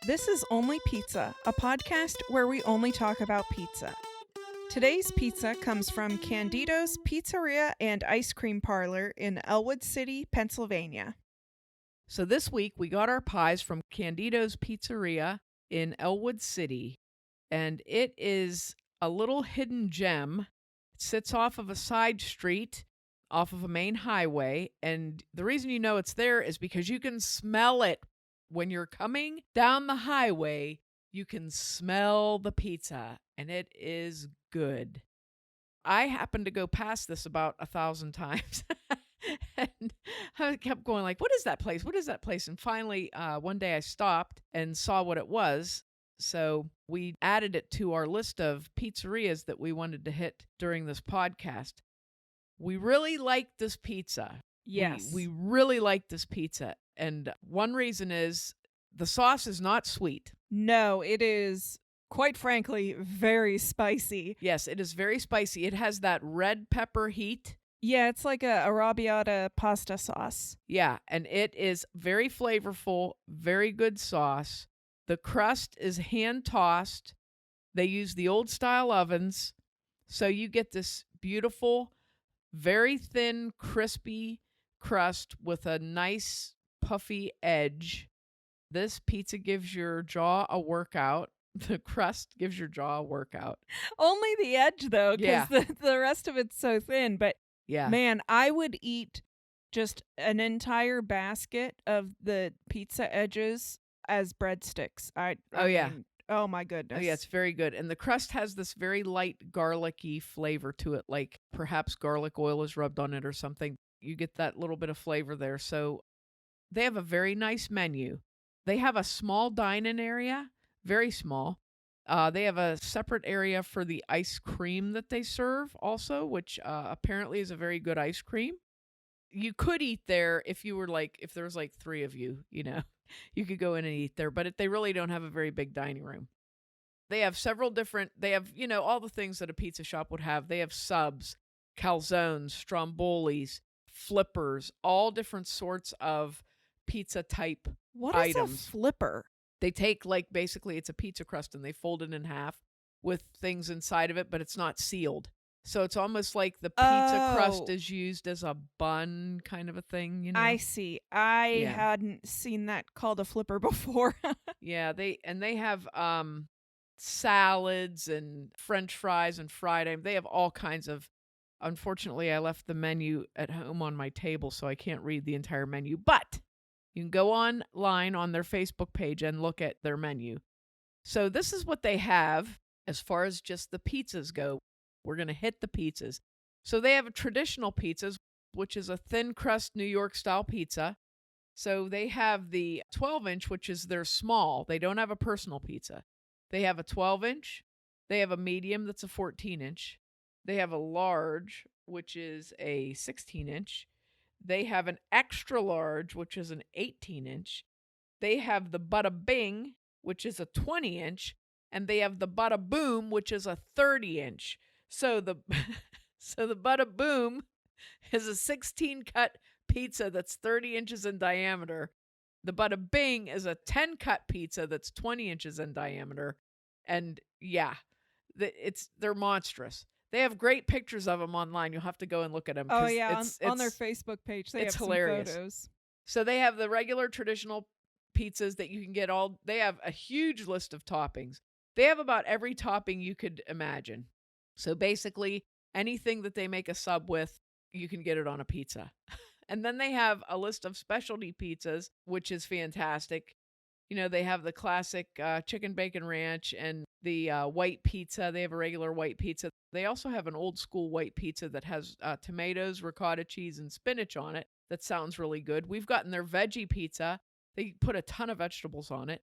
This is Only Pizza, a podcast where we only talk about pizza. Today's pizza comes from Candito's Pizzeria and Ice Cream Parlor in Ellwood City, Pennsylvania. So this week we got our pies from Candito's Pizzeria in Ellwood City, and it is a little hidden gem. It sits off of a side street, off of a main highway, and the reason you know it's there is because you can smell it. When you're coming down the highway, you can smell the pizza, and it is good. I happened to go past this about 1,000 times. And I kept going like, what is that place? What is that place? And finally, one day I stopped and saw what it was. So we added it to our list of pizzerias that we wanted to hit during this podcast. We really like this pizza. Yes. We really like this pizza. And one reason is the sauce is not sweet. No, it is, quite frankly, very spicy. Yes, it is very spicy. It has that red pepper heat. Yeah, it's like a arrabbiata pasta sauce. Yeah, and it is very flavorful, very good sauce. The crust is hand-tossed. They use the old-style ovens, so you get this beautiful, very thin, crispy crust with a nice, puffy edge. This pizza gives your jaw a workout. The crust gives your jaw a workout. Only the edge, though, because Yeah. the rest of it's so thin. But Yeah. man, I would eat just an entire basket of the pizza edges as breadsticks. Oh, yeah. mean, oh my goodness. Oh, yeah, it's very good. And the crust has this very light garlicky flavor to it, like perhaps garlic oil is rubbed on it or something. You get that little bit of flavor there. So they have a very nice menu. They have a small dine-in area, very small. They have a separate area for the ice cream that they serve also, which apparently is a very good ice cream. You could eat there if you were if there was like 3 of you, you could go in and eat there, but they really don't have a very big dining room. They have they have, all the things that a pizza shop would have. They have subs, calzones, strombolis, flippers, all different sorts of pizza type What items. is a flipper? They take basically it's a pizza crust and they fold it in half with things inside of it, but it's not sealed. So it's almost like the pizza crust is used as a bun kind of a thing, I see. I hadn't seen that called a flipper before. Yeah, they have salads and French fries and fried. They have all kinds of. Unfortunately, I left the menu at home on my table, so I can't read the entire menu. But you can go online on their Facebook page and look at their menu. So this is what they have as far as just the pizzas go. We're going to hit the pizzas. So they have a traditional pizzas, which is a thin crust New York style pizza. So they have the 12-inch, which is their small. They don't have a personal pizza. They have a 12-inch. They have a medium that's a 14-inch. They have a large, which is a 16-inch. They have an extra large, which is an 18-inch. They have the Bada Bing, which is a 20-inch. And they have the Bada Boom, which is a 30-inch. So the Bada Boom is a 16-cut pizza that's 30 inches in diameter. The Bada Bing is a 10-cut pizza that's 20 inches in diameter. And yeah, they're monstrous. They have great pictures of them online. You'll have to go and look at them. Oh, yeah. On their Facebook page, they have hilarious. Some photos. So they have the regular traditional pizzas that you can get they have a huge list of toppings. They have about every topping you could imagine. So basically, anything that they make a sub with, you can get it on a pizza. And then they have a list of specialty pizzas, which is fantastic. They have the classic chicken bacon ranch and the white pizza. They have a regular white pizza. They also have an old school white pizza that has tomatoes, ricotta cheese, and spinach on it. That sounds really good. We've gotten their veggie pizza. They put a ton of vegetables on it.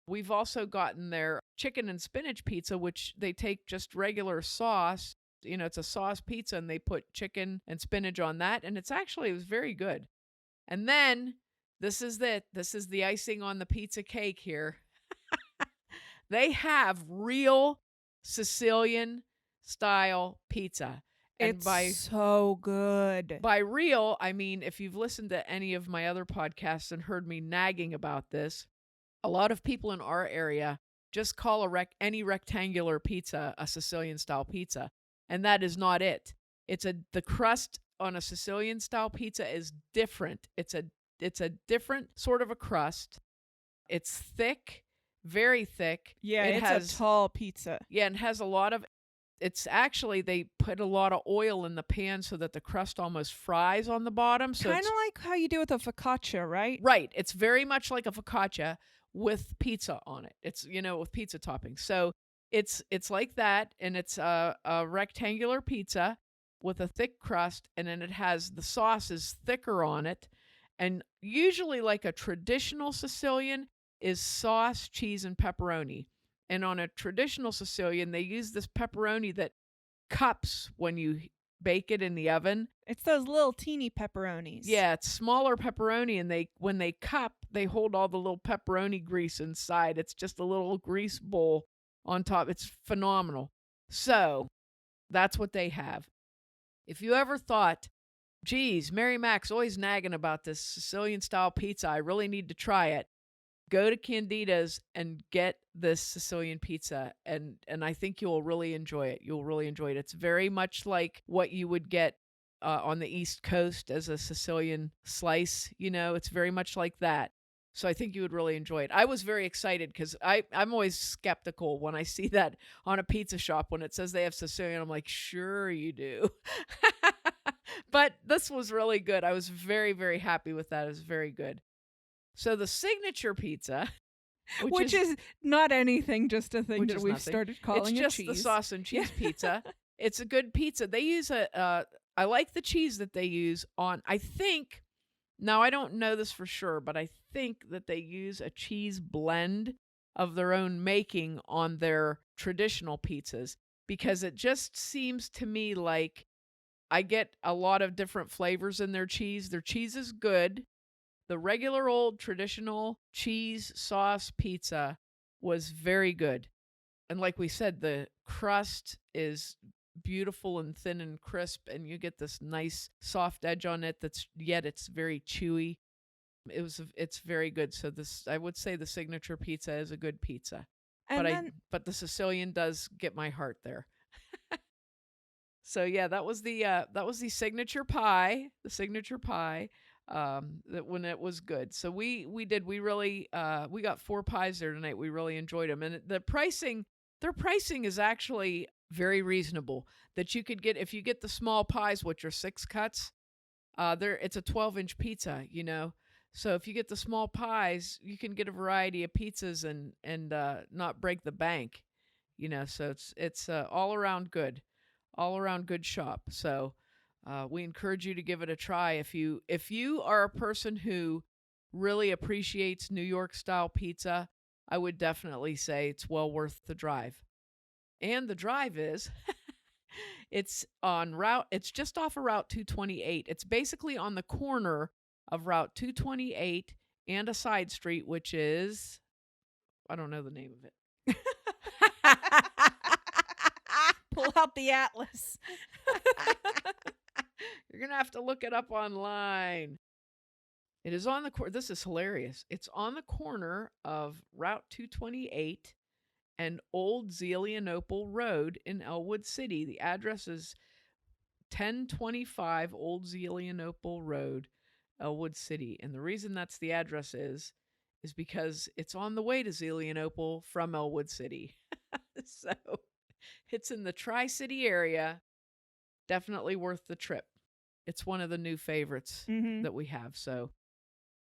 We've also gotten their chicken and spinach pizza, which they take just regular sauce. It's a sauce pizza, and they put chicken and spinach on that. And it was very good. And then this is the icing on the pizza cake here. They have real Sicilian style pizza. And it's so good. By real, I mean, if you've listened to any of my other podcasts and heard me nagging about this, A lot of people in our area just call any rectangular pizza a Sicilian style pizza, and that is not it. The crust on a Sicilian style pizza is different. It's a different sort of a crust. It's thick, very thick. Yeah, It it's has a tall pizza. Yeah, and has a lot of it's actually they put a lot of oil in the pan so that the crust almost fries on the bottom. So Kind of like how you do with a focaccia, right? right, it's very much like a focaccia with pizza on it. It's with pizza toppings. So it's like that, and it's a rectangular pizza with a thick crust, and then it has the sauce is thicker on it. And usually, like a traditional Sicilian, is sauce, cheese, and pepperoni. And on a traditional Sicilian, they use this pepperoni that cups when you bake it in the oven. It's those little teeny pepperonis. Yeah, it's smaller pepperoni, and when they cup, they hold all the little pepperoni grease inside. It's just a little grease bowl on top. It's phenomenal. So that's what they have. If you ever thought, geez, Mary Mac's always nagging about this Sicilian style pizza, I really need to try it, go to Candito's and get this Sicilian pizza, and I think you'll really enjoy it. You'll really enjoy it. It's very much like what you would get on the East Coast as a Sicilian slice. It's very much like that. So I think you would really enjoy it. I was very excited because I'm always skeptical when I see that on a pizza shop when it says they have Sicilian. I'm like, sure you do. But this was really good. I was very, very happy with that. It was very good. So the signature pizza, which is not anything, just a thing that we've nothing. Started calling it's a just cheese. The sauce and cheese pizza. It's a good pizza. They use I like the cheese that they use on, I think, now I don't know this for sure, but I think that they use a cheese blend of their own making on their traditional pizzas, because it just seems to me like I get a lot of different flavors in their cheese. Their cheese is good. The regular old traditional cheese sauce pizza was very good. And like we said, the crust is beautiful and thin and crisp, and you get this nice soft edge on it it's very chewy. It's very good. So I would say the signature pizza is a good pizza. But the Sicilian does get my heart there. So yeah, that was the signature pie. The signature pie. That when it was good. So we really we got 4 pies there tonight. We really enjoyed them, and their pricing is actually very reasonable. That you could get if you get the small pies, which are 6 cuts. It's a 12-inch pizza, So if you get the small pies, you can get a variety of pizzas and not break the bank, So it's all around good shop. So. We encourage you to give it a try. If you are a person who really appreciates New York style pizza, I would definitely say it's well worth the drive. And the drive is it's just off of Route 228. It's basically on the corner of Route 228 and a side street, which is, I don't know the name of it. Pull out the atlas. You're going to have to look it up online. It is on the corner. This is hilarious. It's on the corner of Route 228 and Old Zelienople Road in Ellwood City. The address is 1025 Old Zelienople Road, Ellwood City. And the reason that's the address is because it's on the way to Zelienople from Ellwood City. So it's in the Tri-City area. Definitely worth the trip. It's one of the new favorites that we have. So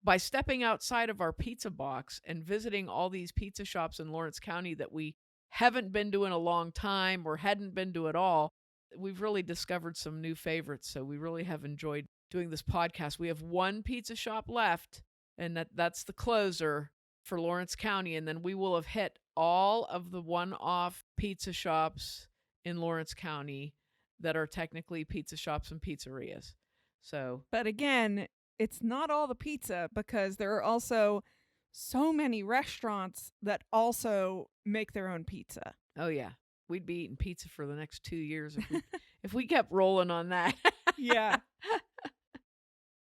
by stepping outside of our pizza box and visiting all these pizza shops in Lawrence County that we haven't been to in a long time or hadn't been to at all, we've really discovered some new favorites. So we really have enjoyed doing this podcast. We have one pizza shop left, and that's the closer for Lawrence County. And then we will have hit all of the one-off pizza shops in Lawrence County that are technically pizza shops and pizzerias. But again, it's not all the pizza, because there are also so many restaurants that also make their own pizza. Oh yeah, we'd be eating pizza for the next 2 years if we kept rolling on that. Yeah.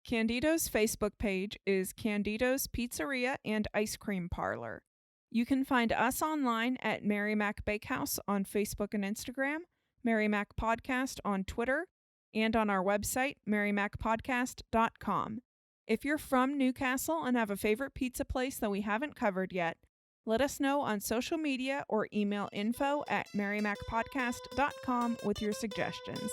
Candito's Facebook page is Candito's Pizzeria and Ice Cream Parlor. You can find us online at Mary Mac Bakehouse on Facebook and Instagram, Mary Mac Podcast on Twitter, and on our website, marymacpodcast.com. If you're from Newcastle and have a favorite pizza place that we haven't covered yet, let us know on social media or email info@marymacpodcast.com with your suggestions.